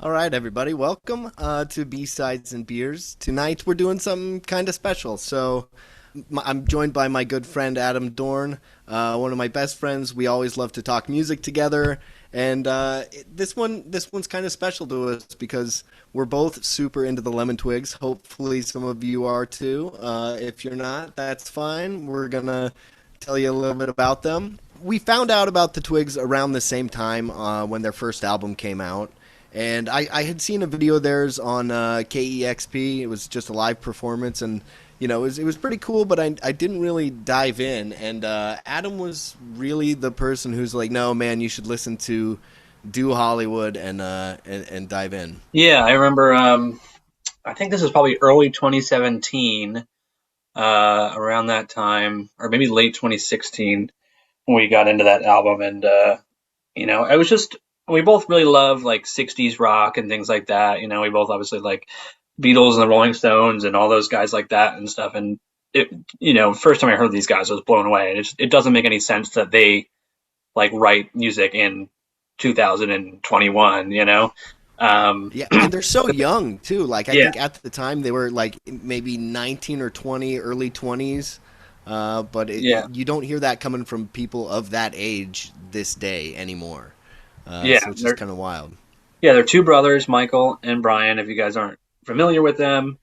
All right, everybody, welcome to B-Sides and Beers. Tonight we're doing something kind of special. I'm joined by my good friend Adam Dorn, one of my best friends. We always love to talk music together, and this one's kind of special to us because we're both super into the Lemon Twigs. Hopefully, some of you are too. If you're not, that's fine. We're gonna tell you a little bit about them. We found out about the Twigs around the same time when their first album came out. And I had seen a video of theirs on KEXP. It was just a live performance, and it was pretty cool. But I didn't really dive in. And Adam was really the person who's like, no, man, you should listen to Do Hollywood and dive in. Yeah, I remember. I think this is probably early 2017, around that time, or maybe late 2016 when we got into that album. And it was just we both really love like 60s rock and things like that. We both obviously like Beatles and the Rolling Stones and all those guys like that and stuff. And first time I heard these guys, I was blown away. It doesn't make any sense that they like write music in 2021. Um, Yeah, and they're so young too. Like I yeah, think at the time they were like maybe 19 or 20, early 20s. But yeah. you don't hear that coming from people of that age this day anymore. Yeah, So it's just kind of wild. they're two brothers, Michael and Brian. If you guys aren't familiar with them,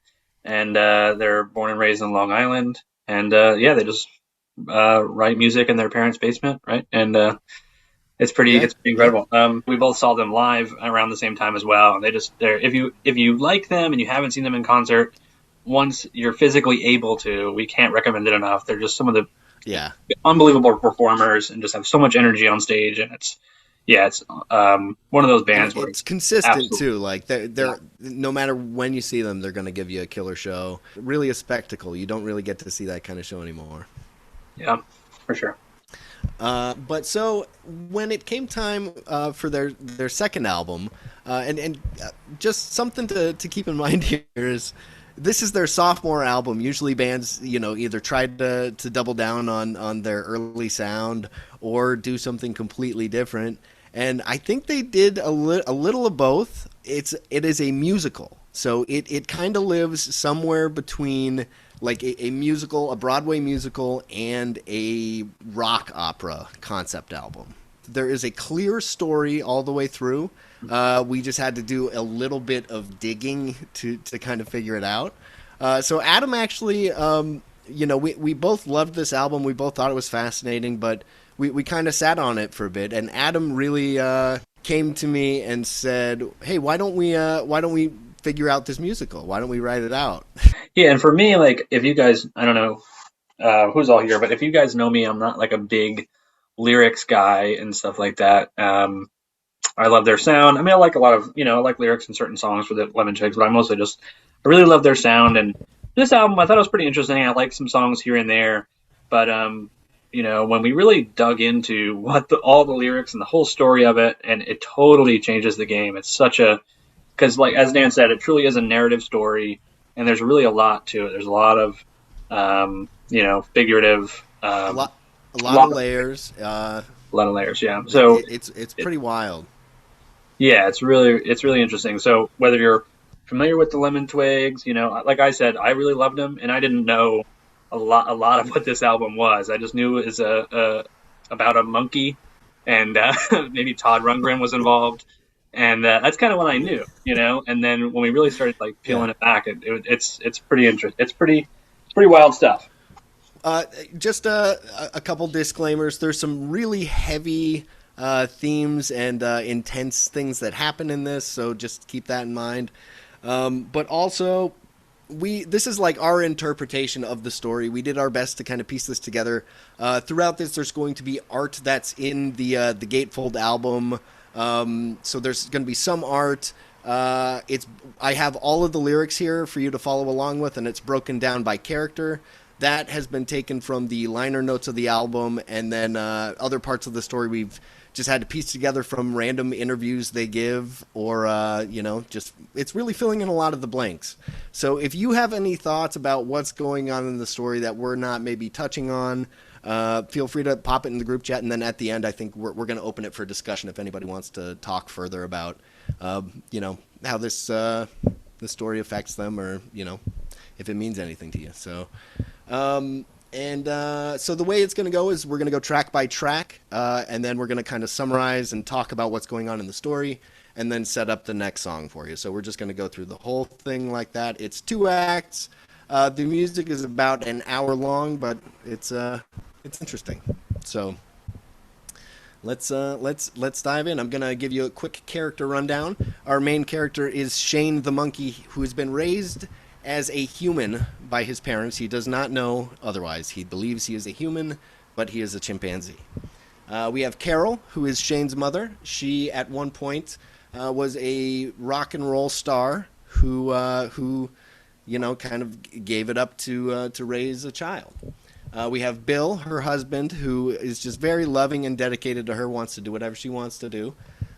and they're born and raised in Long Island, and they just write music in their parents' basement, right? And Yeah, it's pretty yeah. incredible. We both saw them live around the same time as well. And they're if you like them and you haven't seen them in concert, once you're physically able to, we can't recommend it enough. They're just some of the Yeah. unbelievable performers and just have so much energy on stage, and it's one of those And bands where it's it's consistent absolutely. too. Like Yeah, they're no matter when you see them, they're going to give you a killer show. Really a spectacle. You don't really get to see that kind of show anymore. yeah, for sure. But so when it came time for their second album, just something to keep in mind here is this is their sophomore album. Usually bands, either try to double down on their early sound or do something completely different. And I think they did a little of both. It is a musical, so it kind of lives somewhere between like a musical, a Broadway musical, and a rock opera concept album. There is a clear story all the way through. We just had to do a little bit of digging to kind of figure it out. So Adam actually, we both loved this album. We both thought it was fascinating, but we kind of sat on it for a bit. And Adam really came to me and said, "Hey, why don't we figure out this musical? Why don't we write it out?" Yeah, and for me, like if you guys, I don't know who's all here, but if you guys know me, I'm not like a big lyrics guy and stuff like that. I love their sound. I mean, I like a lot of, I like lyrics in certain songs for the Lemon Twigs, but I really love their sound. And this album, I thought it was pretty interesting. I like some songs here and there, but when we really dug into all the lyrics and the whole story of it, and it totally changes the game. It's such a because, like as Dan said, it truly is a narrative story, and there's really a lot to it. There's a lot of, figurative, a lot a a lot of lot of layers. a lot of layers. Yeah. It, So it, it's it, pretty wild. yeah, it's really interesting. So whether you're familiar with the Lemon Twigs, like I said, I really loved them, and I didn't know a lot of what this album was. I just knew it was a about a monkey, and maybe Todd Rundgren was involved, and that's kind of what I knew. And then when we really started like Yeah. peeling it back, it's pretty interesting. It's pretty wild stuff. Just a couple disclaimers. There's some really heavy themes and intense things that happen in this, so just keep that in mind. But also, this is like our interpretation of the story. We did our best to kind of piece this together. Throughout this, there's going to be art that's in the Gatefold album. So there's going to be some art. It's I have all of the lyrics here for you to follow along with, and it's broken down by character. That has been taken from the liner notes of the album, and then other parts of the story we've just had to piece together from random interviews they give, or just it's really filling in a lot of the blanks. So if you have any thoughts about what's going on in the story that we're not maybe touching on, feel free to pop it in the group chat, and then at the end, I think we're going to open it for discussion if anybody wants to talk further about, how this story affects them, or if it means anything to you. So, so the way it's going to go is we're going to go track by track, and then we're going to kind of summarize and talk about what's going on in the story, and then set up the next song for you. So we're just going to go through the whole thing like that. It's 2 acts. The music is about an hour long, but it's interesting. So let's dive in. I'm gonna give you a quick character rundown. Our main character is Shane the monkey, who has been raised as a human by his parents. He does not know otherwise. He believes he is a human, but he is a chimpanzee. We have Carol, who is Shane's mother. She at one point was a rock and roll star who kind of gave it up to raise a child. We have Bill, her husband, who is just very loving and dedicated to her, wants to do whatever she wants to do,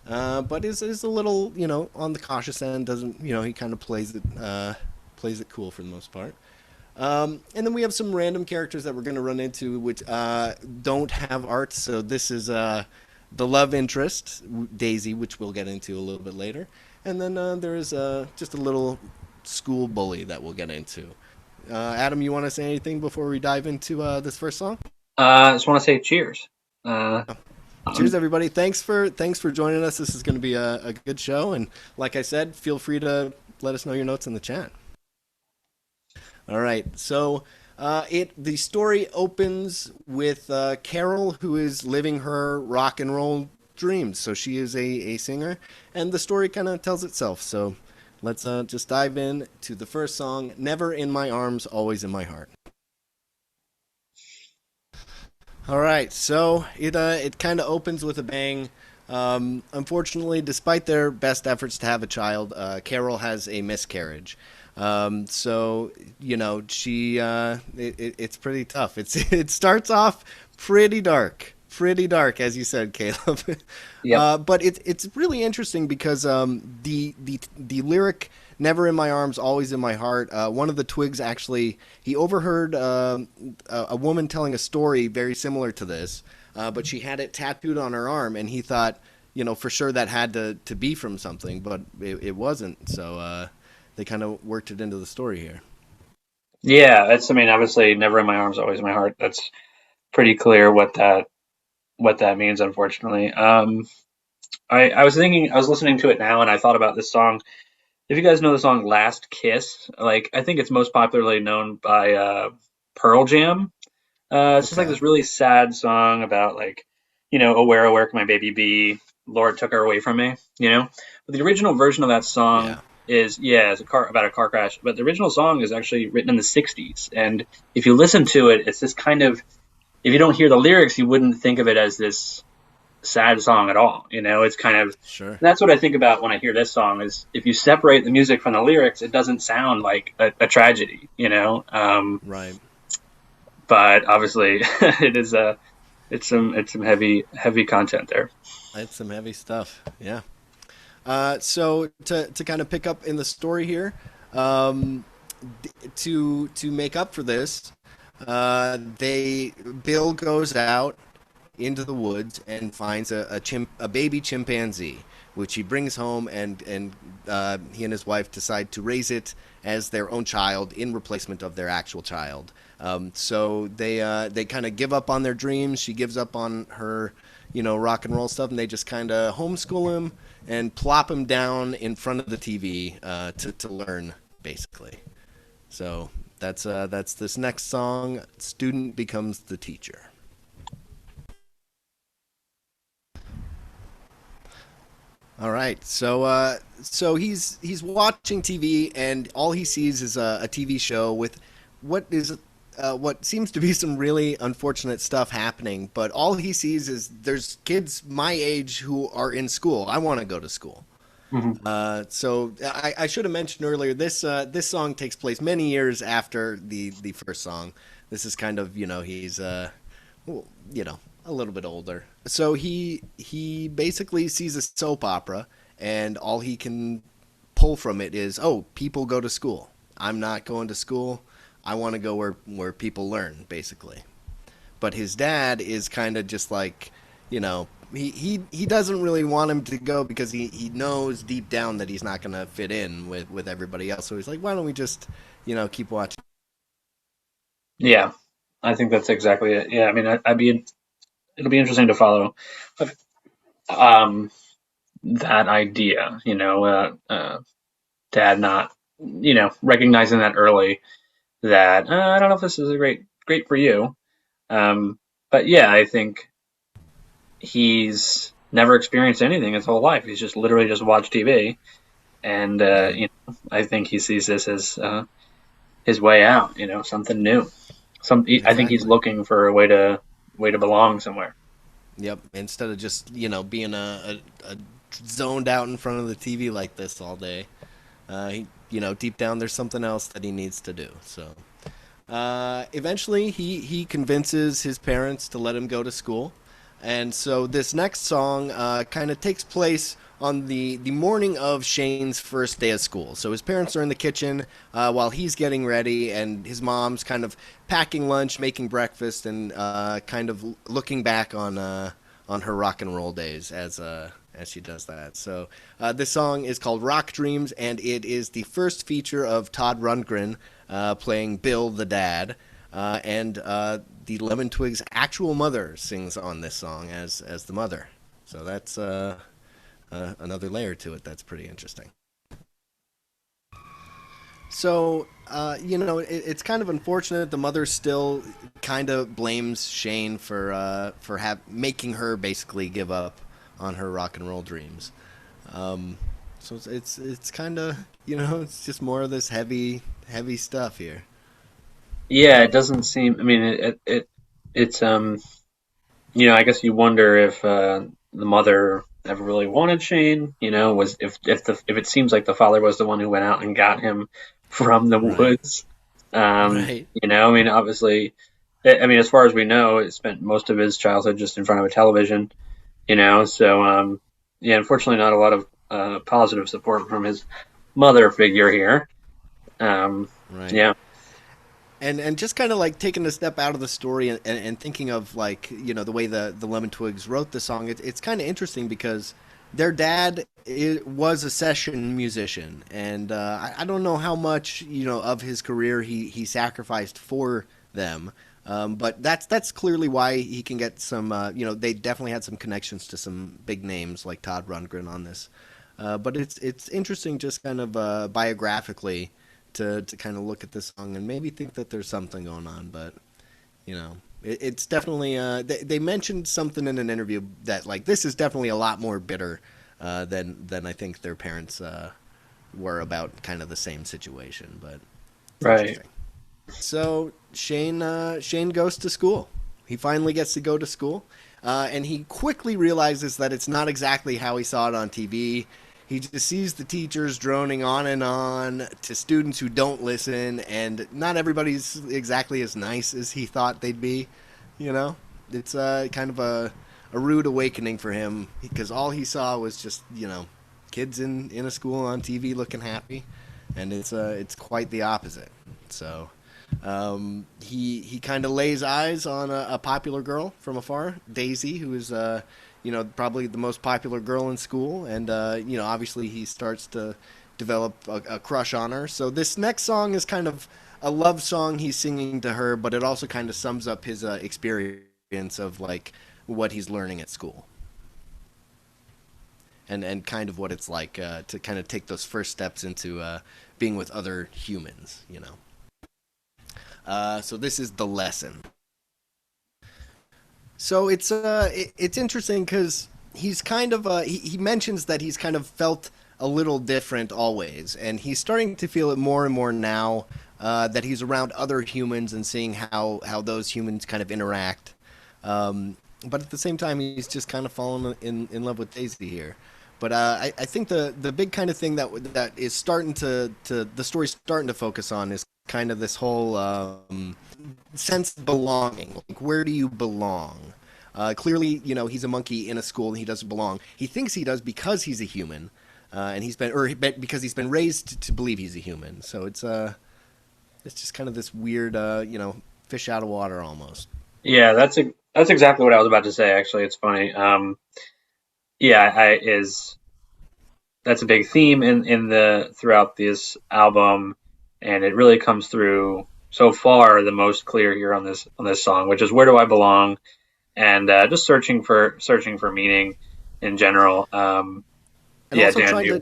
but is a little, on the cautious end. Doesn't, he kind of plays it cool for the most part. And then we have some random characters that we're going to run into, which don't have art. So this is the love interest, Daisy, which we'll get into a little bit later. And then there is just a little school bully that we'll get into. Adam, you want to say anything before we dive into this first song? I just want to say cheers. Cheers, everybody! Thanks for joining us. This is going to be a good show, and like I said, feel free to let us know your notes in the chat. All right, so the story opens with Carol, who is living her rock and roll dreams. So she is a singer, and the story kind of tells itself. So let's just dive in to the first song, Never in My Arms, Always in My Heart. All right, so it kind of opens with a bang. Unfortunately, despite their best efforts to have a child, Carol has a miscarriage. So it's pretty tough. It starts off pretty dark, as you said, Caleb. Yep. But it's really interesting because the lyric "Never in my arms, always in my heart." One of the Twigs actually, he overheard a woman telling a story very similar to this, but she had it tattooed on her arm, and he thought, for sure that had to be from something, but it wasn't. So they kind of worked it into the story here. Yeah, obviously, never in my arms, always in my heart. That's pretty clear what that means, unfortunately. I was listening to it now, and I thought about this song. If you guys know the song "Last Kiss," I think it's most popularly known by Pearl Jam. It's just like Okay. this really sad song about oh where can my baby be? Lord took her away from me. But the original version of that song Yeah. it's about a car crash. But the original song is actually written in the '60s, and if you listen to it, it's this kind of, if you don't hear the lyrics, you wouldn't think of it as this sad song at all. It's kind of, Sure. that's what I think about when I hear this song, is if you separate the music from the lyrics, it doesn't sound like a tragedy. Right. But obviously it's some heavy content there. It's some heavy stuff. Yeah. So to kind of pick up in the story here, to make up for this, Bill goes out into the woods and finds a baby chimpanzee, which he brings home, and he and his wife decide to raise it as their own child in replacement of their actual child. So they kind of give up on their dreams. She gives up on her, rock and roll stuff, and they just kind of homeschool him and plop him down in front of the TV to learn, basically. So that's this next song. Student becomes the teacher. All right, so he's watching TV, and all he sees is a TV show with what seems to be some really unfortunate stuff happening. But all he sees is there's kids my age who are in school. I want to go to school. Mm-hmm. So I should have mentioned earlier, this song takes place many years after the first song. This is kind of, he's well, a little bit older. So he basically sees a soap opera, and all he can pull from it is, oh, people go to school. I'm not going to school. I want to go where people learn, basically. but his dad is kind of just like, you know, he doesn't really want him to go because he knows deep down that he's not going to fit in with everybody else. So he's like, why don't we just, keep watching? Yeah, I think that's exactly it. Yeah, I mean, I'd be it'll be interesting to follow um, that idea. Dad not recognizing that early that I don't know if this is a great for you. Um, but yeah, I think he's never experienced anything his whole life. He's just literally just watched TV, and Right. I think he sees this as his way out. Something new. I think he's Exactly. looking for a way to belong somewhere. Yep. Instead of just being a zoned out in front of the TV like this all day, deep down there's something else that he needs to do. So eventually he convinces his parents to let him go to school, and so this next song kind of takes place on the morning of Shane's first day of school. So his parents are in the kitchen while he's getting ready, and his mom's kind of packing lunch, making breakfast, and kind of looking back on her rock and roll days as she does that. So this song is called Rock Dreams, and it is the first feature of Todd Rundgren playing Bill the dad. And the Lemon Twigs' actual mother sings on this song as the mother. So that's another layer to it that's pretty interesting. So, it's kind of unfortunate. The mother still kind of blames Shane for making her basically give up on her rock and roll dreams. Um, so it's kind of it's just more of this heavy stuff here. Yeah, it doesn't seem. I mean, it's I guess you wonder if the mother ever really wanted Shane. Was if it seems like the father was the one who went out and got him from the Right. woods. Right. I mean, obviously, I mean, as far as we know, it spent most of his childhood just in front of a television. So yeah, unfortunately, not a lot of positive support from his mother figure here. Um, Right. yeah, And just kind of like taking a step out of the story and thinking of like the way the Lemon Twigs wrote the song, it's kind of interesting because their dad was a session musician, and I don't know how much of his career he sacrificed for them. But that's clearly why he can get some. They definitely had some connections to some big names like Todd Rundgren on this. But it's interesting just kind of biographically to kind of look at this song and maybe think that there's something going on. But it's definitely they mentioned something in an interview that like this is definitely a lot more bitter than I think their parents were about kind of the same situation. But it's right. interesting. So Shane goes to school. He finally gets to go to school, and he quickly realizes that it's not exactly how he saw it on TV. He just sees the teachers droning on and on to students who don't listen, and not everybody's exactly as nice as he thought they'd be. You know, it's kind of a rude awakening for him because all he saw was just kids in a school on TV looking happy, and it's quite the opposite. So he kind of lays eyes on a popular girl from afar, Daisy, who is probably the most popular girl in school, and obviously he starts to develop a crush on her. So this next song is kind of a love song he's singing to her, but it also kind of sums up his experience of like what he's learning at school. And kind of what it's like to kind of take those first steps into being with other humans. So this is the lesson. So it's interesting because he's kind of he mentions that he's kind of felt a little different always, and he's starting to feel it more and more now that he's around other humans and seeing how those humans kind of interact. But at the same time, he's just kind of falling in love with Daisy here. But I think the big kind of thing that is starting to the story's starting to focus on is kind of this whole sense of belonging. Like, where do you belong? Clearly, he's a monkey in a school and he doesn't belong. He thinks he does because he's a human, and because he's been raised to believe he's a human. So it's just kind of this weird, fish out of water almost. Yeah, that's exactly what I was about to say. Actually, it's funny. Yeah, I is that's a big theme in the throughout this album, and it really comes through so far the most clear here on this song, which is "Where Do I Belong?" and just searching for meaning in general. And Yeah, also Dan, you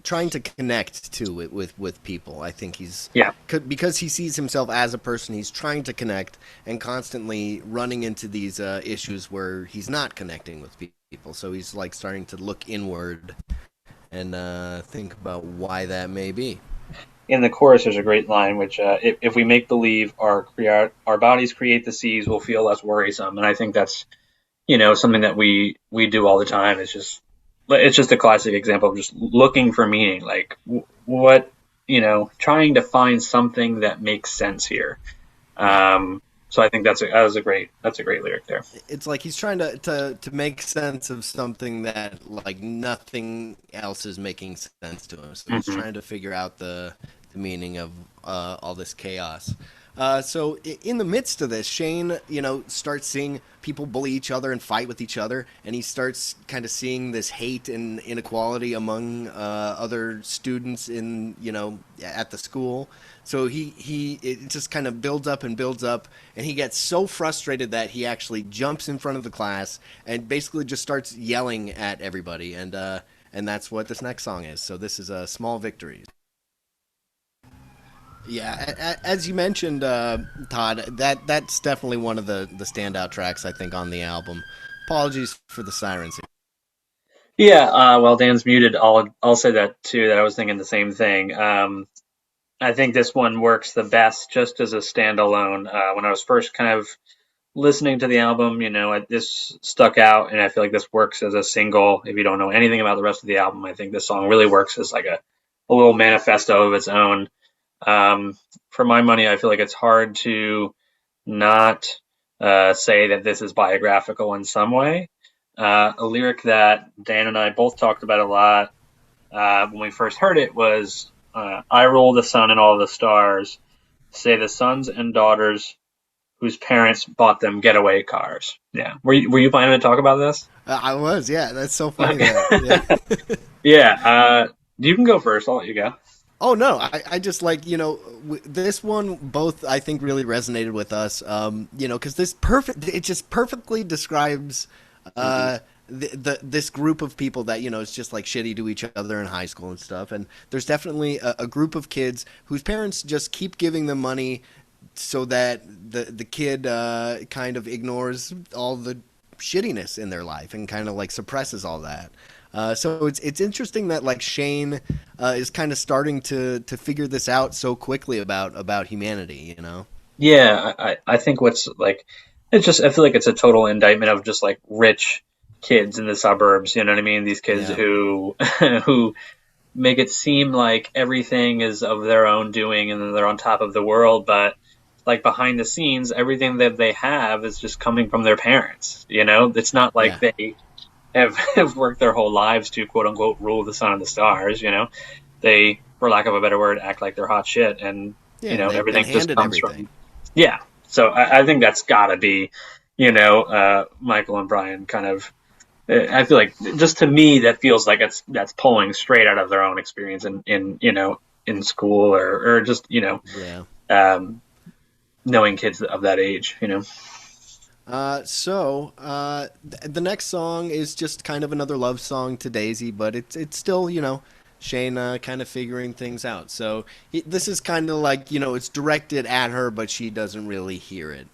trying to connect too with people. I think he's yeah. because he sees himself as a person. He's trying to connect and constantly running into these issues where he's not connecting with people. So he's like starting to look inward and think about why that may be. In the chorus, there's a great line, which if we make believe our bodies create the seas, we'll feel less worrisome. And I think that's something that we do all the time. It's just a classic example of just looking for meaning, like what trying to find something that makes sense here. Yeah. So I think that's a great lyric there. It's like he's trying to make sense of something that like nothing else is making sense to him. So he's Hmm. trying to figure out the meaning of all this chaos. So in the midst of this, Shane, starts seeing people bully each other and fight with each other, and he starts kind of seeing this hate and inequality among other students in at the school. So he it just kind of builds up and builds up, and he gets so frustrated that he actually jumps in front of the class and basically just starts yelling at everybody, and that's what this next song is. So this is a Small Victories. Yeah, as you mentioned, Todd, that's definitely one of the standout tracks I think on the album. Apologies for the sirens. Yeah, well, Dan's muted. I'll say that too. That I was thinking the same thing. I think this one works the best just as a standalone. When I was first kind of listening to the album, this stuck out, and I feel like this works as a single. If you don't know anything about the rest of the album, I think this song really works as like a little manifesto of its own. Um, for my money, I feel like it's hard to not say that this is biographical in some way. A lyric that Dan and I both talked about a lot when we first heard it was I rule the sun and all the stars, say the sons and daughters whose parents bought them getaway cars. Yeah. Were you planning to talk about this? I was, yeah. That's so funny Okay. that, yeah. Yeah. You can go first. I'll let you go. Oh no, I just like this one both I think really resonated with us. Because it just perfectly describes Hmm. uh this group of people that is just like shitty to each other in high school and stuff. And there's definitely a group of kids whose parents just keep giving them money so that the kid kind of ignores all the shittiness in their life and kind of like suppresses all that. So it's interesting that like Shane is kind of starting to figure this out so quickly about humanity. Yeah. I think what's like, it's just, I feel like it's a total indictment of just like rich kids in the suburbs. You know what I mean? These kids Yeah, who, who make it seem like everything is of their own doing and they're on top of the world, but like behind the scenes, everything that they have is just coming from their parents. It's not like yeah, they have worked their whole lives to quote unquote rule the sun and the stars. They, for lack of a better word, act like they're hot shit, and yeah. And they've been everything just handed comes everything. from yeah. So I think that's got to be Michael and Brian kind of. I feel like just to me that feels like that's pulling straight out of their own experience in school or just Yeah. um, knowing kids of that age. The next song is just kind of another love song to Daisy, but it's still Shane kind of figuring things out. So this is kind of like it's directed at her, but she doesn't really hear it.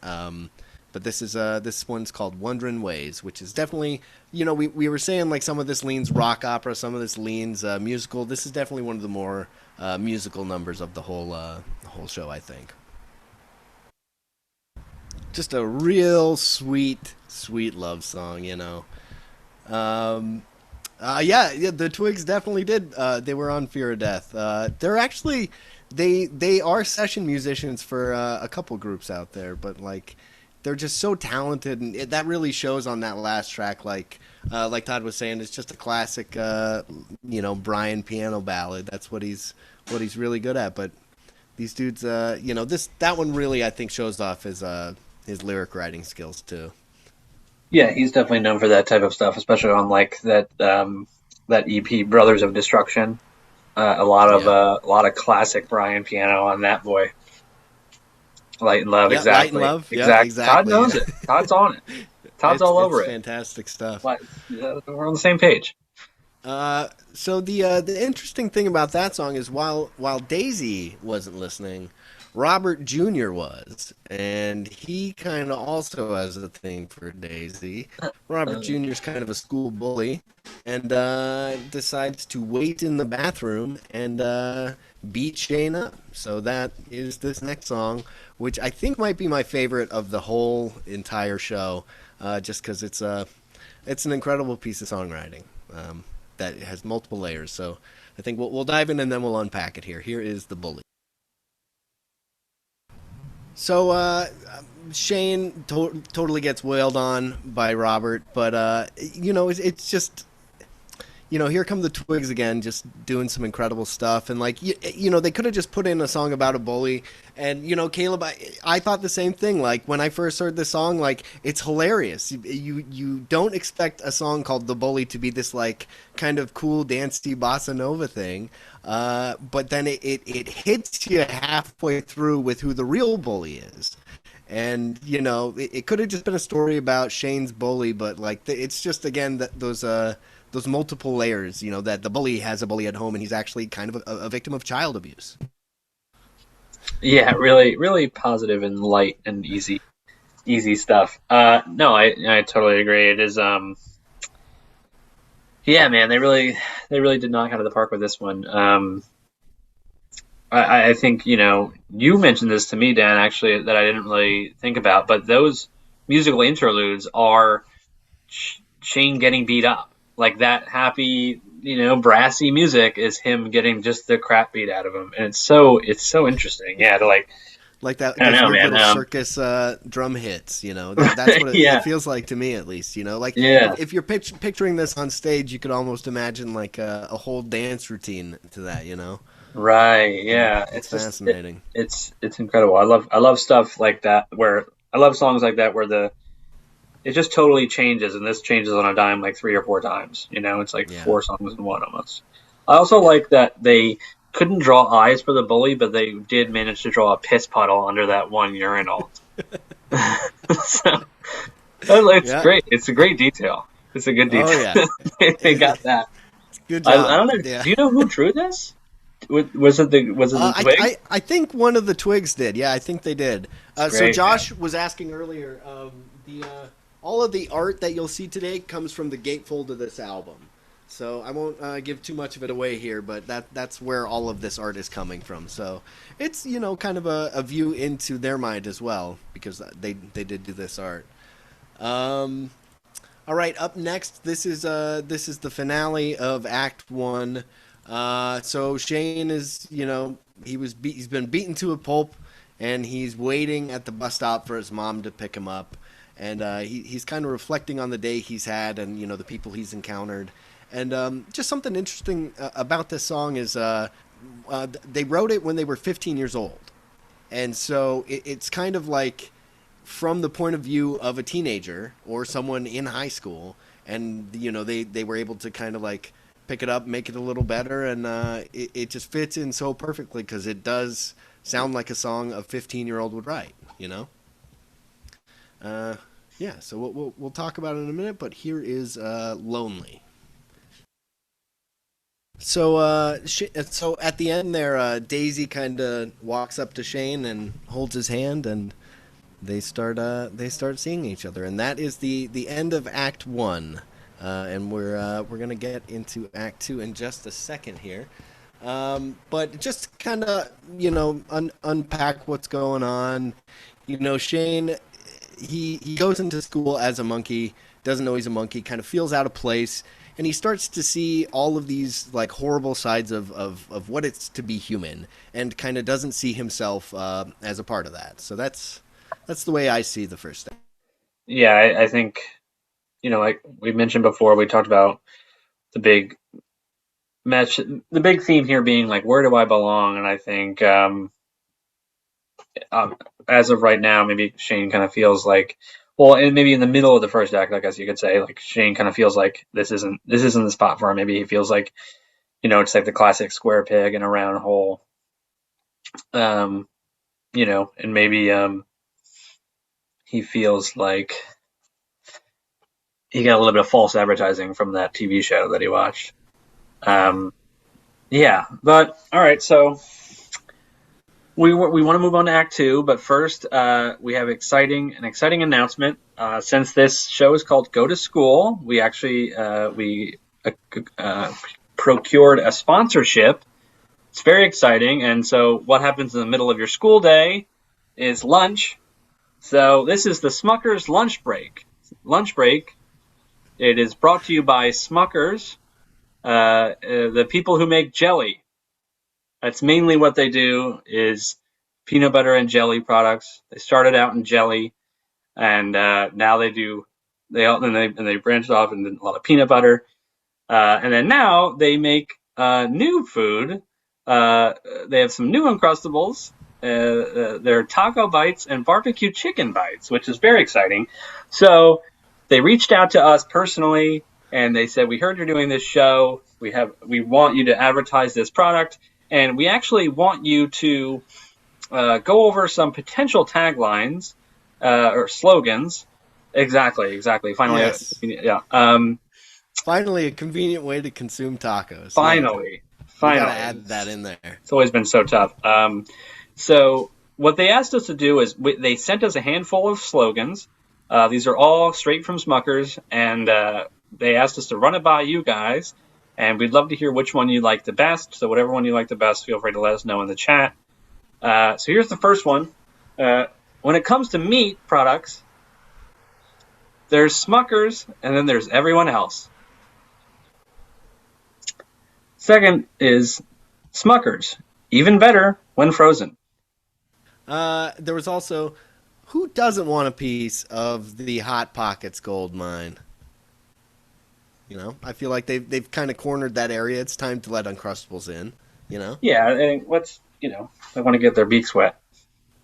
But this one's called Wondering Ways, which is definitely we were saying like some of this leans rock opera, some of this leans musical. This is definitely one of the more musical numbers of the whole show, I think. Just a real sweet love song. Um, yeah, the Twigs definitely did. They were on Fear of Death. They're actually they are session musicians for a couple groups out there, but like they're just so talented, and that really shows on that last track. Like Todd was saying, it's just a classic, Brian piano ballad. That's what he's really good at. But these dudes, that one really I think shows off his his lyric writing skills too. Yeah, he's definitely known for that type of stuff, especially on like that EP Brothers of Destruction. Yeah. A lot of classic Brian piano on that boy. Light and Love, Yeah, Light and exactly, Love. Yeah, exact. Todd exactly. knows it. Todd's on it. Todd's all It's over it. fantastic stuff. But we're on the same page. So the interesting thing about that song is while Daisy wasn't listening, Robert Jr. was, and he kind of also has a thing for Daisy. Robert Um, Jr. is kind of a school bully, and decides to wait in the bathroom and beat Shane up. So that is this next song, which I think might be my favorite of the whole entire show, just because it's an incredible piece of songwriting. That has multiple layers. So I think we'll dive in and then we'll unpack it here. Here is the bully. So Shane totally gets wailed on by Robert, but it's just here come the Twigs again, just doing some incredible stuff. And like, they could have just put in a song about a bully. And Caleb, I thought the same thing. Like when I first heard this song, like it's hilarious. You don't expect a song called "The Bully" to be this like kind of cool, dancey bossa nova thing. But then it hits you halfway through with who the real bully is. And it could have just been a story about Shane's bully, but like it's just again those multiple layers, that the bully has a bully at home and he's actually kind of a victim of child abuse. yeah, really, really positive and light and easy stuff. No, I totally agree. It is yeah, man, they really did knock out of the park with this one. I think you mentioned this to me, Dan, actually, that I didn't really think about, but those musical interludes are Shane getting beat up. Like that happy, brassy music is him getting just the crap beat out of him, and it's so interesting. Yeah, to like Like I don't those know, weird man. little circus drum hits, that's what it Yeah, feels like to me, at least. Like yeah, if you're picturing this on stage, you could almost imagine like a whole dance routine to that. right. Yeah, It's fascinating. it's incredible. I love stuff like that where I love songs like that where the it just totally changes, and this changes on a dime like three or four times. It's like Yeah, four songs in one almost. I also yeah. like that they couldn't draw eyes for the bully, but they did manage to draw a piss puddle under that one urinal. So it's Yeah. great. It's a great detail. It's a good Oh detail. yeah. They got that. Good I job. don't know. Yeah. Do you know who drew this? Was it the Twigs? I think one of the Twigs did. Yeah, I think they did. It's So great, man. Josh was asking earlier. The all of the art that you'll see today comes from the gatefold of this album. So I won't give too much of it away here, but that's where all of this art is coming from. So it's kind of a view into their mind as well because they did do this art. Um, all right, up next, this is the finale of Act One. So Shane is, he's been beaten to a pulp, and he's waiting at the bus stop for his mom to pick him up, and he's kind of reflecting on the day he's had and the people he's encountered, and just something interesting about this song is they wrote it when they were 15 years old, and so it's kind of like from the point of view of a teenager or someone in high school, and they were able to kind of like pick it up, make it a little better, and it just fits in so perfectly because it does sound like a song a 15-year-old would write. Uh, yeah, so we'll talk about it in a minute, but here is "Lonely." So so at the end there, Daisy kind of walks up to Shane and holds his hand, and they start seeing each other, and that is the end of Act One. And we're gonna get into Act Two in just a second here, but just kind of unpack what's going on. Shane, he goes into school as a monkey, doesn't know he's a monkey, kind of feels out of place, and he starts to see all of these like horrible sides of what it's to be human, and kind of doesn't see himself as a part of that. So that's the way I see the first step. Yeah, I think like we mentioned before, we talked about the big match, the big theme here being like, where do I belong? And I think as of right now, maybe Shane kind of feels like, well, and maybe in the middle of the first act, I guess you could say, like Shane kind of feels like this isn't the spot for him. Maybe he feels like, it's like the classic square peg in a round hole. Um, and maybe he feels like he got a little bit of false advertising from that TV show that he watched. Yeah, but all right, so we want to move on to Act Two, but first we have an exciting announcement. Since this show is called Go to School, we actually procured a sponsorship. It's very exciting, and so what happens in the middle of your school day is lunch. So this is the Smucker's lunch break. Lunch break. It is brought to you by Smucker's, the people who make jelly. That's mainly what they do is peanut butter and jelly products. They started out in jelly, and now they branched off into a lot of peanut butter, and then now they make new food. They have some new Uncrustables. They're taco bites and barbecue chicken bites, which is very exciting. So they reached out to us personally, and they said, "We heard you're doing this show. We want you to advertise this product, and we actually want you to go over some potential taglines or slogans." Exactly. Finally, Yes. yeah. Finally, a convenient way to consume tacos. Finally. We gotta add that in there. It's always been so tough. So what they asked us to do is they sent us a handful of slogans. These are all straight from Smucker's, and they asked us to run it by you guys, and we'd love to hear which one you like the best. So whatever one you like the best, feel free to let us know in the chat. So here's the first one. When it comes to meat products, there's Smucker's, and then there's everyone else. Second is Smucker's, even better when frozen. There was also, who doesn't want a piece of the Hot Pockets gold mine? I feel like they've kind of cornered that area. It's time to let Uncrustables in. Yeah, and they want to get their beaks wet.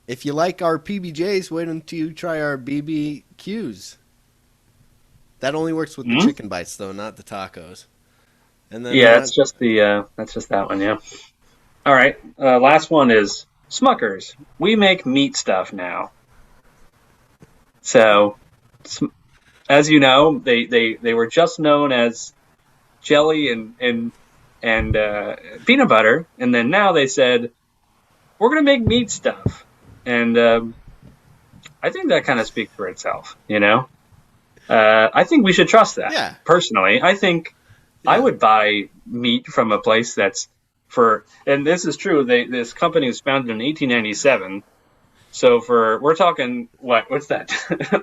If you like our PBJs, wait until you try our BBQs. That only works with the chicken bites, though, not the tacos. And then that's just that one. Yeah. All right. Last one is Smucker's. We make meat stuff now. So, as you know, they were just known as jelly and peanut butter, and then now they said we're going to make meat stuff, and I think that kind of speaks for itself. I think we should trust that. Yeah. Personally, I think I would buy meat from a place that's and this is true. This company was founded in 1897. So we're talking, what's that?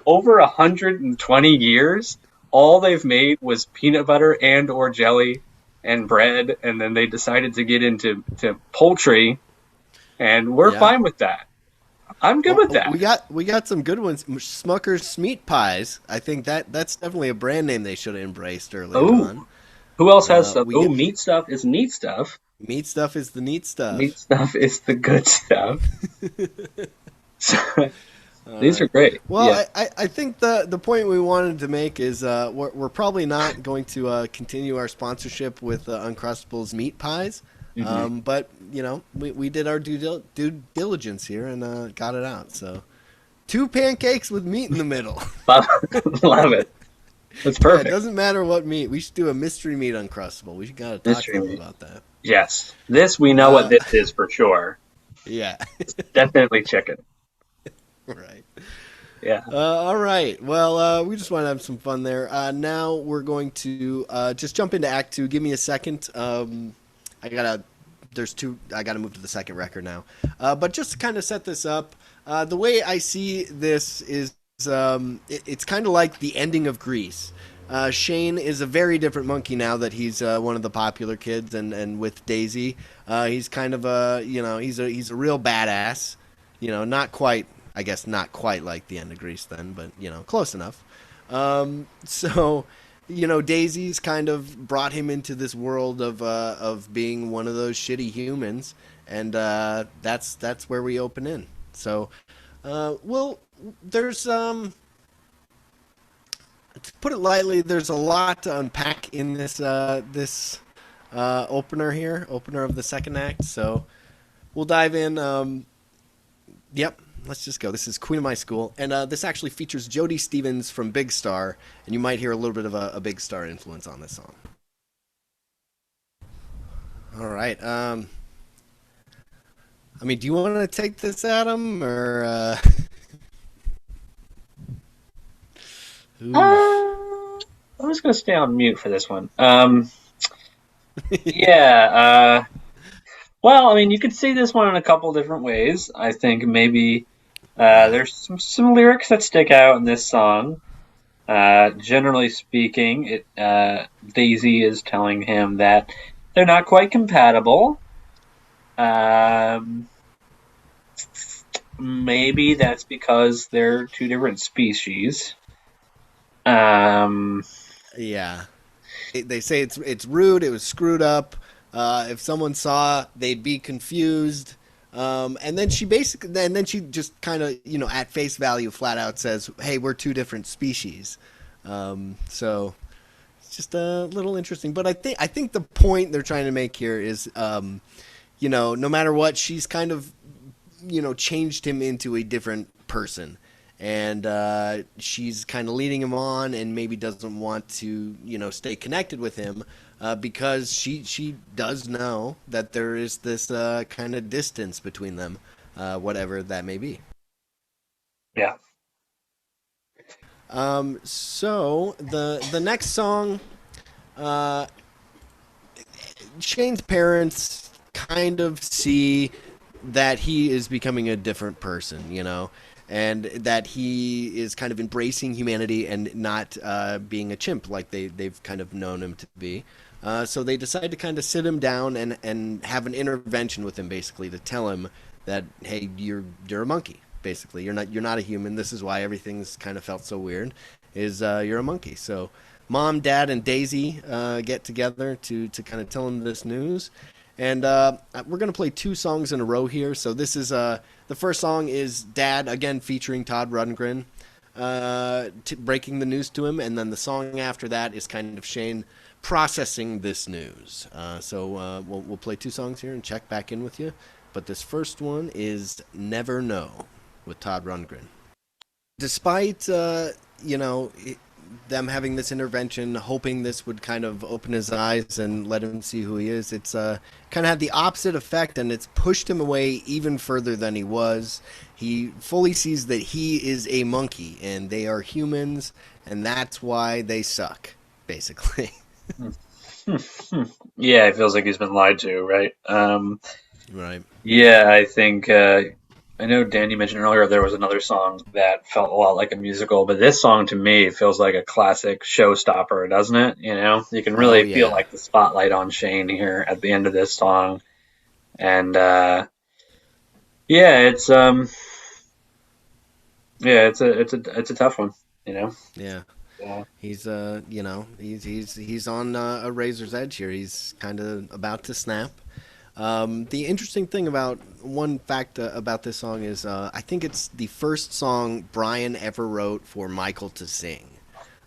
Over 120 years, all they've made was peanut butter and or jelly and bread, and then they decided to get into poultry, and we're fine with that. I'm good with that. We got some good ones. Smucker's meat pies. I think that's definitely a brand name they should have embraced early on. Who else has stuff? Meat stuff is neat stuff. Meat stuff is the neat stuff. Meat stuff is the good stuff. These are great. Well, yeah. I think the point we wanted to make is we're probably not going to continue our sponsorship with Uncrustables meat pies. Mm-hmm. But we did our due diligence here and got it out. So 2 pancakes with meat in the middle. Love it. That's perfect. Yeah, it doesn't matter what meat. We should do a mystery meat Uncrustable. We gotta talk to them about that. Yes, we know what this is for sure. Yeah, it's definitely chicken. Right. Yeah. All right. Well, we just want to have some fun there. Now we're going to just jump into Act 2. Give me a second. I gotta move to the second record now. But just to kind of set this up, the way I see this is it's kind of like the ending of Grease. Shane is a very different monkey now that he's one of the popular kids, and with Daisy, he's kind of he's a real badass. Not quite like the end of Grease then, but close enough. So Daisy's kind of brought him into this world of being one of those shitty humans, and that's where we open in. So, well, there's to put it lightly, there's a lot to unpack in this opener here, opener of the second act. So we'll dive in. Yep, let's just go. This is Queen of My School, and this actually features Jody Stevens from Big Star, and you might hear a little bit of a Big Star influence on this song. All right. I mean, do you want to take this, Adam, or? Oof. I'm just gonna stay on mute for this one. Yeah. Well, I mean, you could see this one in a couple different ways. I think maybe Right. there's some lyrics that stick out in this song. Generally speaking, Daisy is telling him that they're not quite compatible. Um, Maybe that's because they're two different species. Um, Yeah. They say it's rude. It was screwed up. If someone saw, they'd be confused. And then she just kind of, at face value, flat out says, "Hey, we're two different species." So it's just a little interesting. But I think the point they're trying to make here is, no matter what, she's kind of, changed him into a different person. And she's kind of leading him on, and maybe doesn't want to, stay connected with him because she does know that there is this kind of distance between them, whatever that may be. yeah. So the next song, uh, Shane's parents kind of see that he is becoming a different person, and that he is kind of embracing humanity and not being a chimp like they've kind of known him to be. So they decide to kind of sit him down and have an intervention with him, basically to tell him that, hey, you're a monkey. Basically, you're not a human. This is why everything's kind of felt so weird. Is you're a monkey. So mom, dad, and Daisy get together to kind of tell him this news. And we're going to play two songs in a row here. So this is the first song is Dad, again featuring Todd Rundgren, breaking the news to him. And then the song after that is kind of Shane processing this news. So we'll play two songs here and check back in with you. But this first one is Never Know with Todd Rundgren. Despite, them having this intervention, hoping this would kind of open his eyes and let him see who he is, it's kind of had the opposite effect, and it's pushed him away even further than he was. He fully sees that he is a monkey and they are humans, and that's why they suck, basically. Yeah, it feels like he's been lied to, right? Right. Yeah, I think I know Dan, you mentioned earlier there was another song that felt a lot like a musical, but this song to me feels like a classic showstopper, doesn't it? You can Oh really feel yeah. like the spotlight on Shane here at the end of this song, and yeah, it's a tough one, you know. Yeah. Yeah. He's on a razor's edge here. He's kind of about to snap. The interesting thing about one fact about this song is I think it's the first song Brian ever wrote for Michael to sing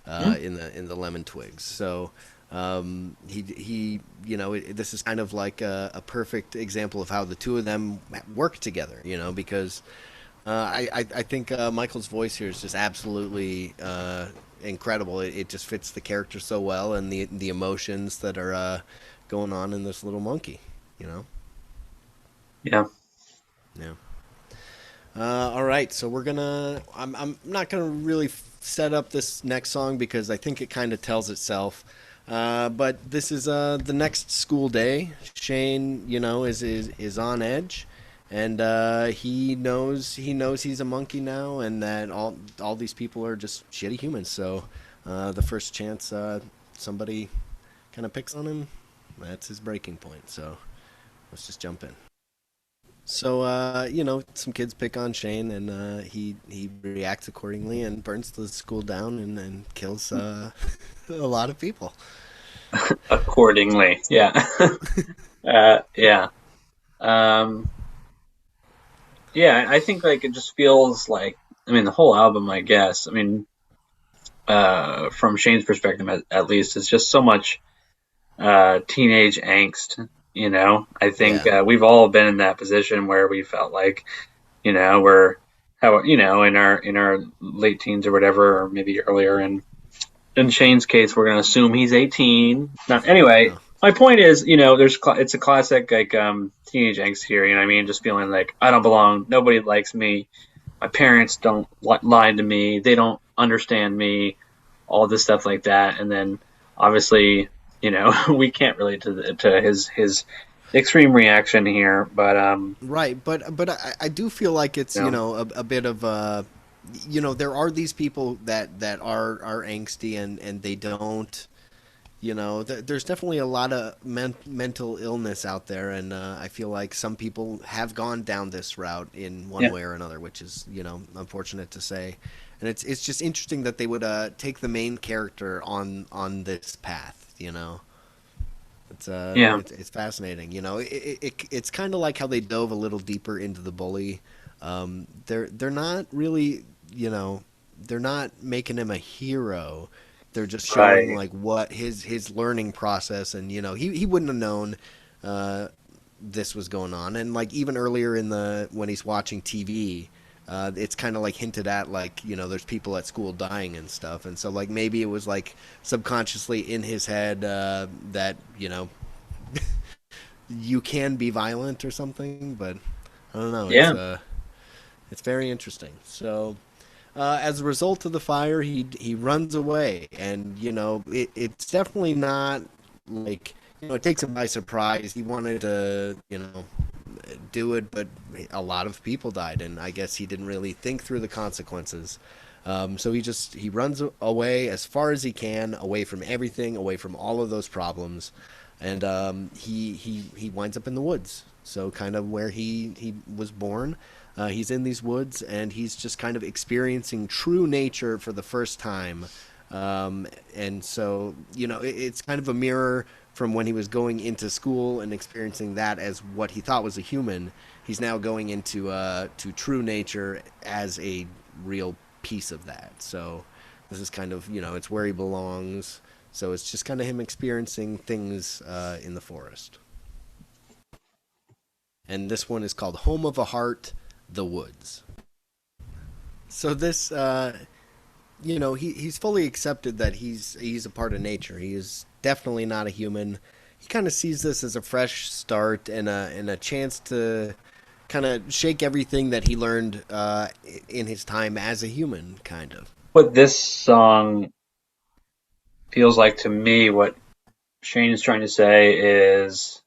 Hmm? in the Lemon Twigs. So this is kind of like a perfect example of how the two of them work together. Because I think Michael's voice here is just absolutely incredible. It just fits the character so well, and the emotions that are going on in this little monkey. You know. Yeah. Yeah. All right, so we're gonna. I'm not gonna really set up this next song because I think it kind of tells itself. But this is the next school day. Shane, is on edge, and he knows he's a monkey now, and that all these people are just shitty humans. So the first chance somebody kind of picks on him, that's his breaking point. So let's just jump in. So, some kids pick on Shane, and he reacts accordingly and burns the school down and kills a lot of people. Accordingly, yeah. Yeah. Um, yeah, I think like it just feels like, I mean, the whole album, I guess. I mean, from Shane's perspective, at least, it's just so much teenage angst. I think Yeah. we've all been in that position where we felt like, we're how in our late teens or whatever, or maybe earlier. And in Shane's case, we're going to assume he's 18. Now, anyway, Oh, my point is, it's a classic like teenage angst here. You know what I mean? Just feeling like I don't belong. Nobody likes me. My parents don't lie to me. They don't understand me. All this stuff like that. And then obviously, we can't relate to his extreme reaction here. But right. But I do feel like it's, you know, a bit of there are these people that are angsty and they don't. There's definitely a lot of mental illness out there, and I feel like some people have gone down this route in one yeah, way or another, which is, unfortunate to say. And it's just interesting that they would take the main character on this path. yeah, It's fascinating. It's kind of like how they dove a little deeper into the bully. They're not really, they're not making him a hero. They're just showing right. like what his learning process, and he wouldn't have known uh, this was going on. And like even earlier in the when he's watching TV, it's kind of like hinted at, like, there's people at school dying and stuff, and so like maybe it was like subconsciously in his head that you can be violent or something. But I don't know. It's Yeah. it's very interesting. So as a result of the fire, he runs away, and it's definitely not like, it takes him by surprise. He wanted to do it, but a lot of people died, and I guess he didn't really think through the consequences. So he runs away as far as he can, away from everything, away from all of those problems, and he winds up in the woods. So kind of where he was born. He's in these woods, and he's just kind of experiencing true nature for the first time. And so, it's kind of a mirror from when he was going into school and experiencing that as what he thought was a human. He's now going into to true nature as a real piece of that. So this is kind of, it's where he belongs. So it's just kind of him experiencing things in the forest. And this one is called Home of a Heart, The Woods. So this, he's fully accepted that he's a part of nature. He is definitely not a human. He kind of sees this as a fresh start and a chance to kind of shake everything that he learned in his time as a human, kind of. What this song feels like to me, what Shane is trying to say is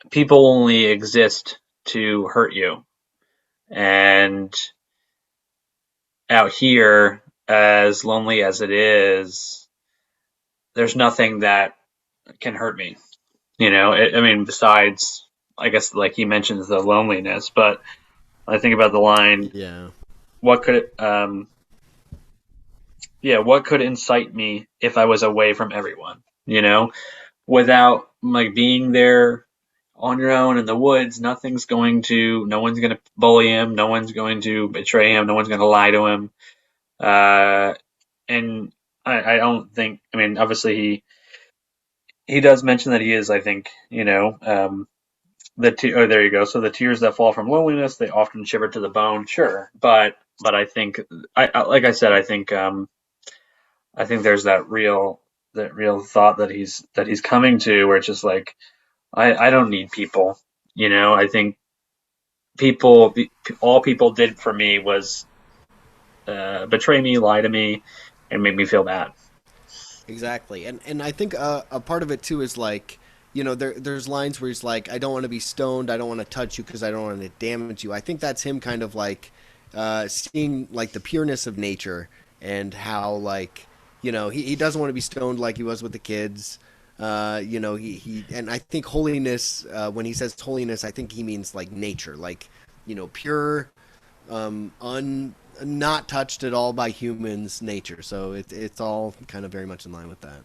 people only exist to hurt you. And out here, as lonely as it is, there's nothing that can hurt me. I mean, besides, I guess, like he mentions the loneliness, but I think about the line, Yeah. what could it, yeah, what could incite me if I was away from everyone, without like being there on your own in the woods, no one's going to bully him, no one's going to betray him, no one's going to lie to him. Uh, and I don't think, I mean, obviously he does mention that he is, I think, oh, there you go. So the tears that fall from loneliness, they often shiver to the bone. Sure, but I think, like I said, I think there's that real thought that he's coming to, where it's just like I don't need people. I think people all people did for me was betray me, lie to me, and make me feel bad. Exactly, and I think a part of it too is like, there's lines where he's like, I don't want to be stoned, I don't want to touch you because I don't want to damage you. I think that's him kind of like seeing like the pureness of nature, and how like, he doesn't want to be stoned like he was with the kids. He and I think holiness, when he says holiness, I think he means like nature, like, pure, un not touched at all by humans nature. So it's all kind of very much in line with that.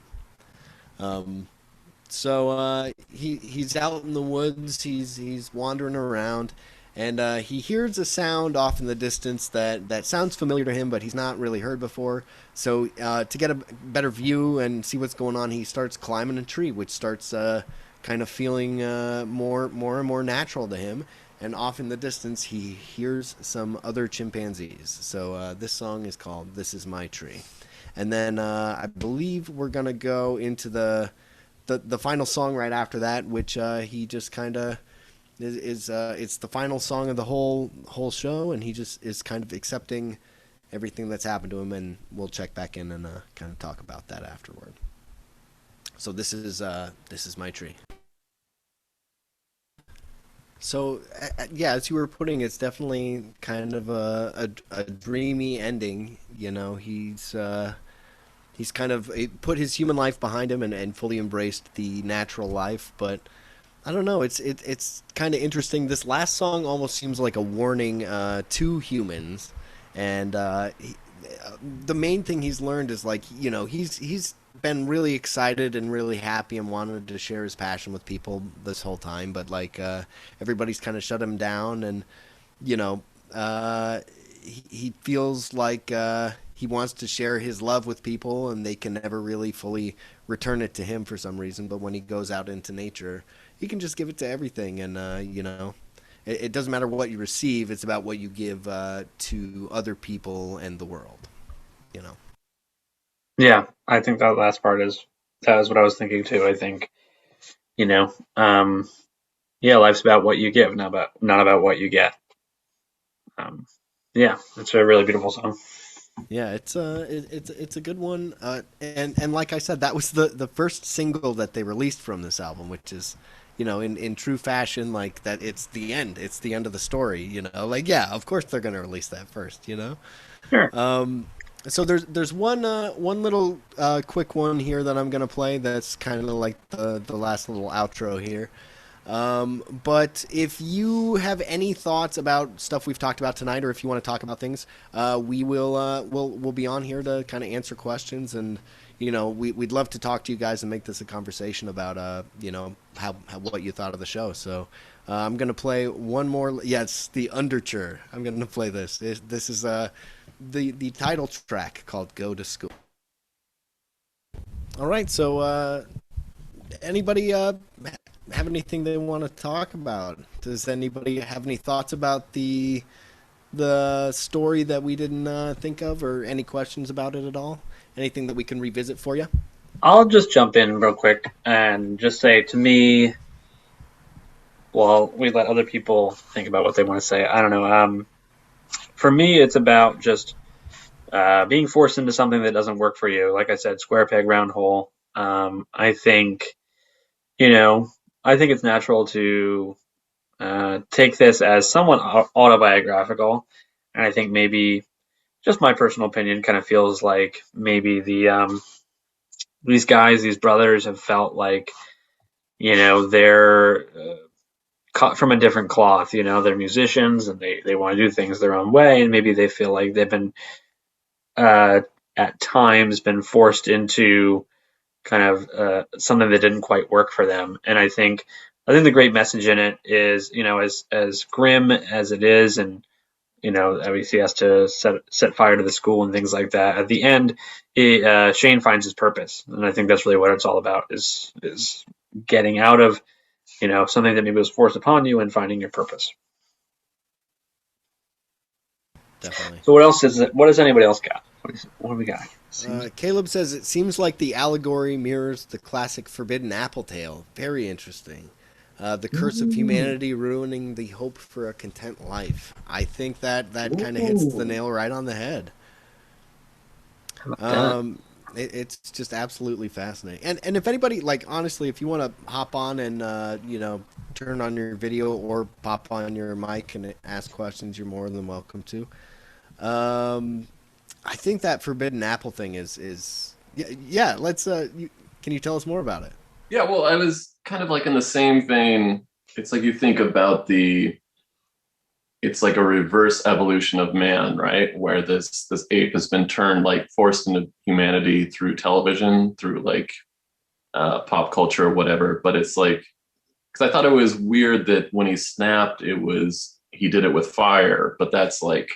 Um, So he's out in the woods. He's wandering around, and he hears a sound off in the distance that sounds familiar to him, but he's not really heard before. So to get a better view and see what's going on, he starts climbing a tree, which starts kind of feeling more and more natural to him. And off in the distance, he hears some other chimpanzees. So this song is called "This Is My Tree," and then I believe we're gonna go into the final song right after that, which he just kind of is it's the final song of the whole show, and he just is kind of accepting everything that's happened to him, and we'll check back in and kind of talk about that afterward. So this is my tree. So yeah, as you were putting, it's definitely kind of a dreamy ending. You know, he's kind of put his human life behind him and fully embraced the natural life. But I don't know. It's kind of interesting. This last song almost seems like a warning to humans, and the main thing he's learned is like he's been really excited and really happy and wanted to share his passion with people this whole time, but like everybody's kind of shut him down, and you know he feels like he wants to share his love with people, and they can never really fully return it to him for some reason. But when he goes out into nature, he can just give it to everything, and it doesn't matter what you receive; it's about what you give to other people and the world. You know. Yeah, I think that last part is that was what I was thinking too. I think you know, um, yeah, life's about what you give, not about what you get. Um, yeah, it's a really beautiful song. Yeah, it's a good one, and like I said, that was the first single that they released from this album, which is, in true fashion, like that. It's the end of the story, Like yeah, of course they're gonna release that first, Sure. So there's one little quick one here that I'm gonna play. That's kind of like the last little outro here. But if you have any thoughts about stuff we've talked about tonight, or if you want to talk about things, we'll be on here to kind of answer questions, and we'd love to talk to you guys and make this a conversation about how what you thought of the show. So I'm gonna play one more. Yeah, it's the Underture. I'm gonna play this. This is the title track called "Go to School." All right, so anybody have anything they want to talk about? Does anybody have any thoughts about the story that we didn't think of, or any questions about it at all? Anything that we can revisit for you? I'll just jump in real quick and just say to me, well, we let other people think about what they want to say. I don't know. For me, it's about just being forced into something that doesn't work for you. Like I said, square peg, round hole. I think, you know, I think it's natural to take this as somewhat autobiographical. And I think maybe, just my personal opinion, kind of feels like maybe these guys, these brothers, have felt like they're cut from a different cloth. They're musicians and they want to do things their own way, and maybe they feel like they've been uh, at times been forced into kind of something that didn't quite work for them. And I think the great message in it is, as grim as it is, and obviously he has to set fire to the school and things like that. At the end, Shane finds his purpose, and I think that's really what it's all about: is getting out of something that maybe was forced upon you and finding your purpose. Definitely. So what else is it? What does anybody else got? What do we got? Caleb says it seems like the allegory mirrors the classic Forbidden Apple tale. Very interesting. The curse of Ooh. humanity ruining the hope for a content life. I think that kind of hits the Ooh. nail right on the head. How about that? Um, it's just absolutely fascinating. And if anybody, like, honestly, if you want to hop on and turn on your video or pop on your mic and ask questions, you're more than welcome to. Um, I think that Forbidden Apple thing is yeah, yeah. Can you tell us more about it? Yeah, well, I was kind of like in the same vein. It's like you think about it's like a reverse evolution of man, right? Where this ape has been turned like forced into humanity through television, through like pop culture or whatever. But it's like, because I thought it was weird that when he snapped, he did it with fire, but that's like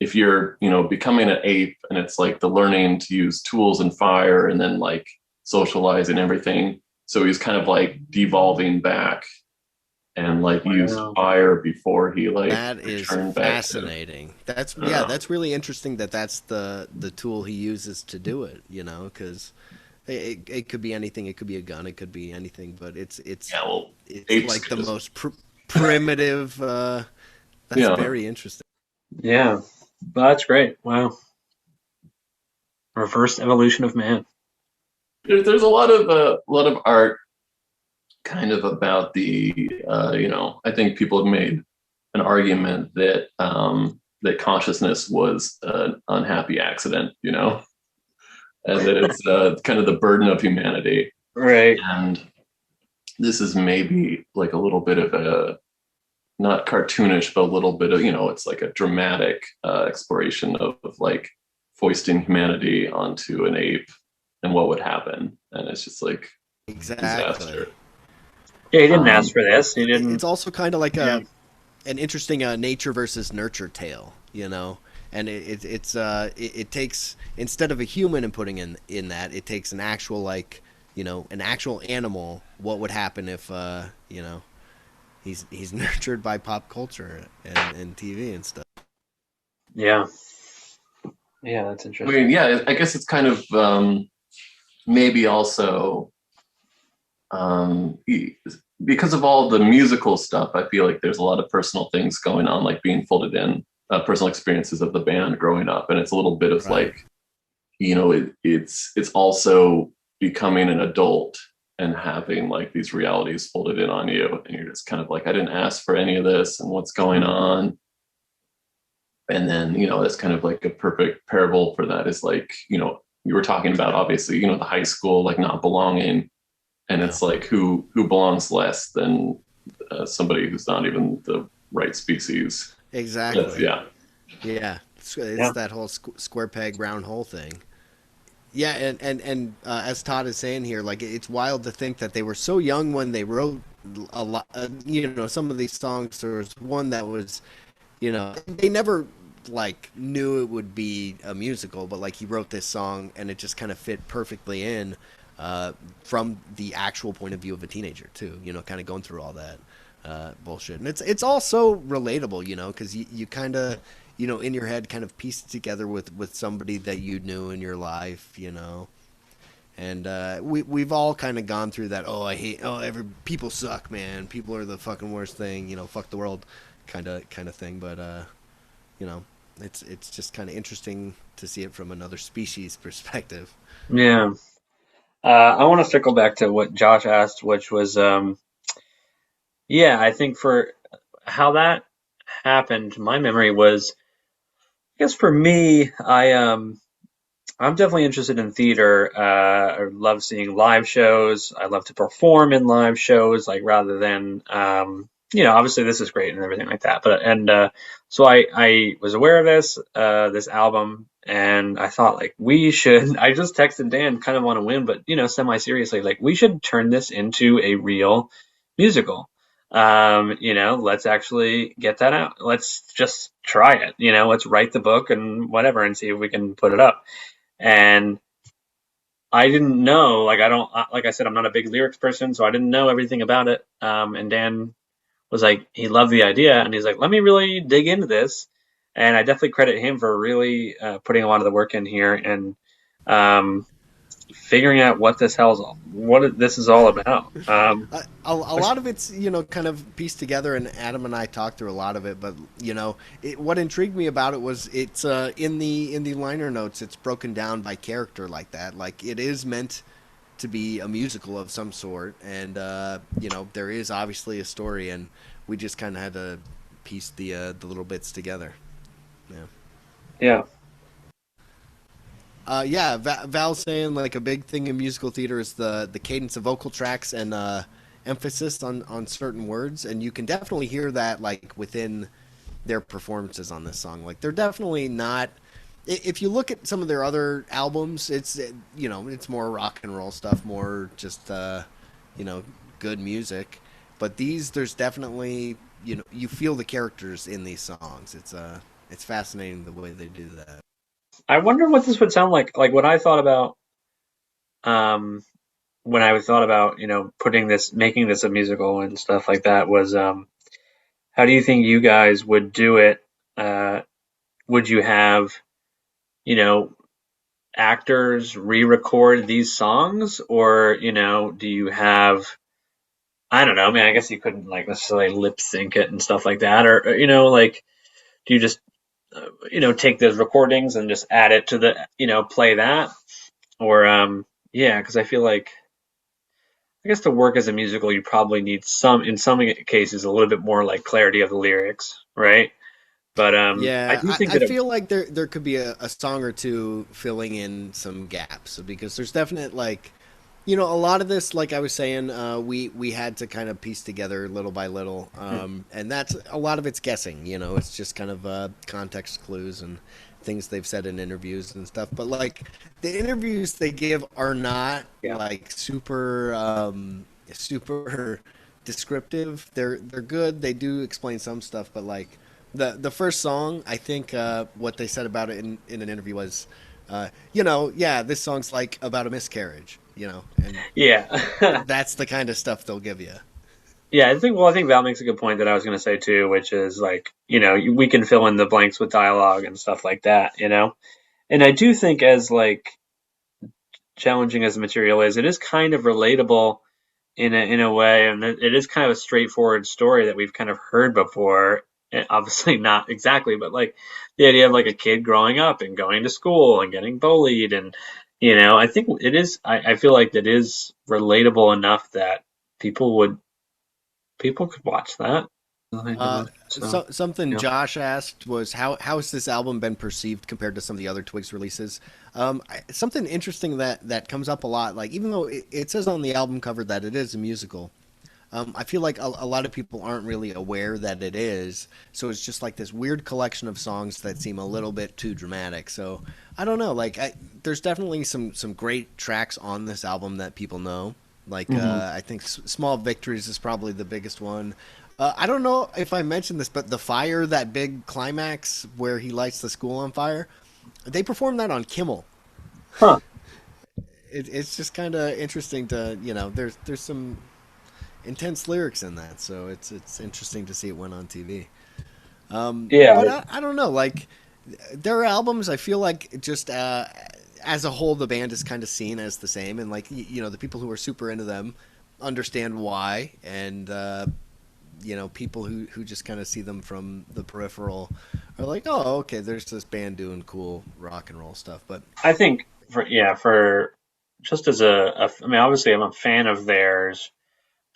if you're becoming an ape and it's like the learning to use tools and fire and then like socializing everything. So he's kind of like devolving back and like used Wow. fire before he like That is returned back to. fascinating. That's yeah, Uh, that's really interesting that that's the tool he uses to do it, because it could be anything. It could be a gun. It could be anything. But yeah, well, it's apes like the just most primitive. That's yeah. very interesting. Yeah, that's great. Wow. Reverse evolution of man. There's a lot of art kind of about the. I think people have made an argument that that consciousness was an unhappy accident, and that it's kind of the burden of humanity. Right. And this is maybe like a little bit of a not cartoonish, but a little bit of it's like a dramatic exploration of like foisting humanity onto an ape and what would happen, and it's just like Exactly. disaster. Yeah, he didn't ask Um, for this. He It's didn't. also kind of like Yeah. an interesting nature versus nurture tale, and it takes instead of a human and putting in that it takes an actual like an actual animal. What would happen if he's nurtured by pop culture and TV and stuff. Yeah. Yeah, that's I mean, interesting. yeah, I guess it's kind of maybe also um, because of all the musical stuff. I feel like there's a lot of personal things going on, like being folded in personal experiences of the band growing up, and it's a little bit of Right. like it's also becoming an adult and having like these realities folded in on you, and you're just kind of like, I didn't ask for any of this, and what's going on. And then that's kind of like a perfect parable for that is like you were talking about obviously the high school like not belonging, and Yeah. it's like who belongs less than somebody who's not even the right species. That's Exactly. yeah. Yeah. It's Yeah. that whole square peg round hole thing. Yeah, and as Todd is saying here, like it's wild to think that they were so young when they wrote a lot. Some of these songs. There was one that was, they never like knew it would be a musical, but like he wrote this song and it just kind of fit perfectly in from the actual point of view of a teenager too. Kind of going through all that bullshit, and it's also relatable, because you kind of in your head kind of piece it together with somebody that you knew in your life. And we've all kind of gone through that. Oh, I hate. Oh, people suck, man. People are the fucking worst thing. Fuck the world, kind of thing. But you know, it's just kind of interesting to see it from another species perspective. Yeah. I want to circle back to what Josh asked, which was, yeah, I think for how that happened, my memory was, I guess for me, I'm definitely interested in theater. I love seeing live shows. I love to perform in live shows, like rather than, obviously this is great and everything like that. But and so I was aware of this album, and I thought like we should. I just texted Dan, kind of want to win, but semi seriously, like we should turn this into a real musical. Let's actually get that out. Let's just try it. Let's write the book and whatever, and see if we can put it up. And I didn't know, like I don't, like I said, I'm not a big lyrics person, so I didn't know everything about it. And Dan was like, he loved the idea, and he's like, let me really dig into this. And I definitely credit him for really putting a lot of the work in here and um, figuring out what this is all about. A lot of it's kind of pieced together, and Adam and I talked through a lot of it. But what intrigued me about it was it's in the liner notes. It's broken down by character like that. Like it is meant to be a musical of some sort, and there is obviously a story, and we just kind of had to piece the little bits together. Yeah. Yeah, Yeah, Val's saying like a big thing in musical theater is the cadence of vocal tracks and emphasis on certain words, and you can definitely hear that like within their performances on this song. Like they're definitely not if you look at some of their other albums, it's you know it's more rock and roll stuff, more just you know good music. But these, there's definitely you know you feel the characters in these songs. It's fascinating the way they do that. I wonder what this would sound like. Like when I thought about um, when I thought about putting this, making this a musical and stuff like that was how do you think you guys would do it? Uh, would you have you know actors re-record these songs, or do you have, I don't know. I mean, I guess you couldn't like necessarily lip sync it and stuff like that, or like do you just take those recordings and just add it to the play that, or yeah, because I feel like I guess to work as a musical you probably need some, in some cases, a little bit more like clarity of the lyrics, right? But I Yeah, do think I that feel like there could be a song or two filling in some gaps because there's definite like you know a lot of this like I was saying we had to kind of piece together little by little and that's a lot of it's guessing you know it's just kind of context clues and things they've said in interviews and stuff but like the interviews they give are not yeah. like super descriptive. They're good. They do explain some stuff, but like the first song, I think what they said about it in an interview was, you know, yeah, this song's like about a miscarriage, you know, and Yeah. that's the kind of stuff they'll give you. Yeah, I think Val makes a good point that I was going to say too, which is like, we can fill in the blanks with dialogue and stuff like that. And I do think as like challenging as the material is, it is kind of relatable in a way, and it is kind of a straightforward story that we've kind of heard before. And obviously not exactly, but like the idea of like a kid growing up and going to school and getting bullied, and I think it is. I feel like it is relatable enough that people could watch that. I think of Uh, it. So something yeah. Josh asked was how has this album been perceived compared to some of the other Twigs releases? Something interesting that comes up a lot, like even though it says on the album cover that it is a musical, I feel like a lot of people aren't really aware that it is. So it's just like this weird collection of songs that seem a little bit too dramatic. So I don't know. Like, there's definitely some great tracks on this album that people know. Like, Hmm. I think "Small Victories" is probably the biggest one. I don't know if I mentioned this, but the fire, that big climax where he lights the school on fire, they performed that on Kimmel. Huh. It's just kind of interesting to you know. There's some intense lyrics in that, so it's interesting to see it went on TV. Yeah. But I don't know, like their albums, I feel like just as a whole, the band is kind of seen as the same, and like you know, the people who are super into them understand why, and you know, people who just kind of see them from the peripheral are like, oh, okay, there's this band doing cool rock and roll stuff, but I think for just as I mean, obviously I'm a fan of theirs,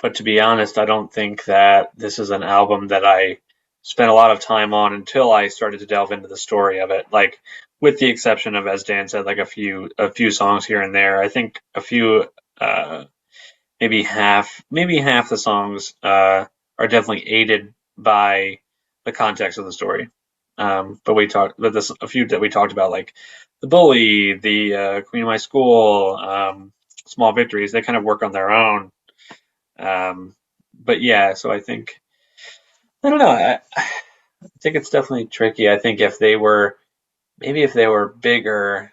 but to be honest, I don't think that this is an album that I spent a lot of time on until I started to delve into the story of it. Like, with the exception of, as Dan said, like a few songs here and there. I think a few, uh, maybe half the songs are definitely aided by the context of the story. But there's a few that we talked about, like the bully, the Queen of My School, small victories. They kind of work on their own. But yeah, so I don't know. I think it's definitely tricky. I think if they were bigger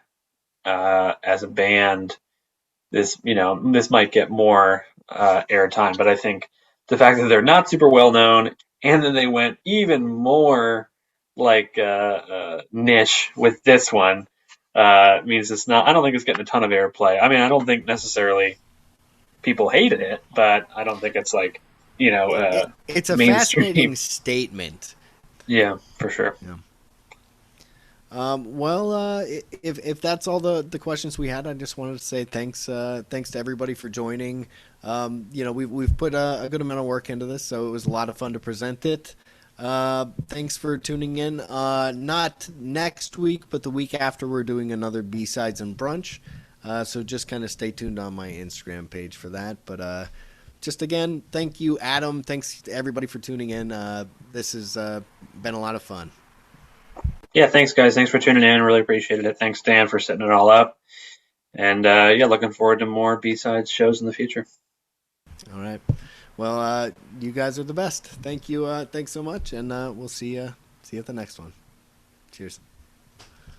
as a band, this might get more airtime. But I think the fact that they're not super well known, and then they went even more like niche with this one, means it's not. I don't think it's getting a ton of airplay. I mean, I don't think necessarily people hated it, but I don't think it's like it's a mainstream. fascinating statement. Yeah, for sure. Yeah. Well, if that's all the questions we had, I just wanted to say thanks to everybody for joining. You know, we've put a good amount of work into this, so it was a lot of fun to present it. Thanks for tuning in. Not next week, but the week after, we're doing another B-Sides and Brunch. So just kind of stay tuned on my Instagram page for that. But just again, thank you, Adam. Thanks to everybody for tuning in. This has been a lot of fun. Yeah, thanks guys. Thanks for tuning in. Really appreciated it. Thanks Dan for setting it all up. And yeah, looking forward to more B-sides shows in the future. All right. Well, you guys are the best. Thank you. Thanks so much, and we'll see you at the next one. Cheers.